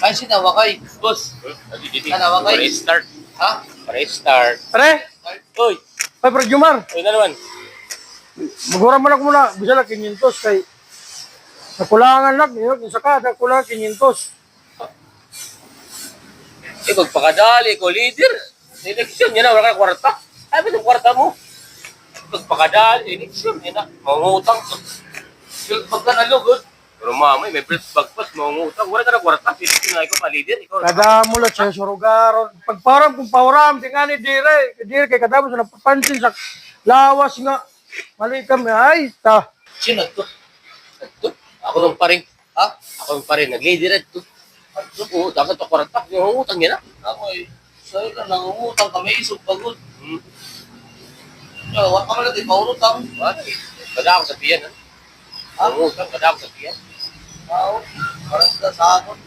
Ay, sinawa kay. Boss. Tanawa kay. Para-start. Ha? Para-start. Pare, Uy. ay, Brad Jumar, Uy na naman. magura mo na muna. Bisa lang 500 kay nakulangan lang. Yun, isa ka, nakulangan 500. Eh, magpakadali ko, leader. Eleksyon, yan na, wala ka ng kwarta. Ay, ba't yung kwarta mo? Magpakadali, eleksyon, yan na. Mangungutang. Pagka nalugod. Pero mamay, may breast bagpat, mangungutang. Wala ka ng kwarta. Eleksyon na ikaw pa, leader. Ikaw, Kada mula siya surugaron. Pagparam kung pawaram, tingani dire. Dire kay kadamo sa napapansin sa lawas nga. Mali kami, ay, ta. Sino to? ito. Ako nung pa rin. Ha? Ako nung pa rin. Nag-leader ito. Oo, dapat ito kwarta. Yung mangungutang yan na. Ako eh. Sa'yo ka, nangungutang kami, isog pagod. Hmm. Wala ka malati, maurutang. Wala eh. Kada ako sa piyan, ha? Mangungutang, kada ako sa piyan. Parang sa sakot.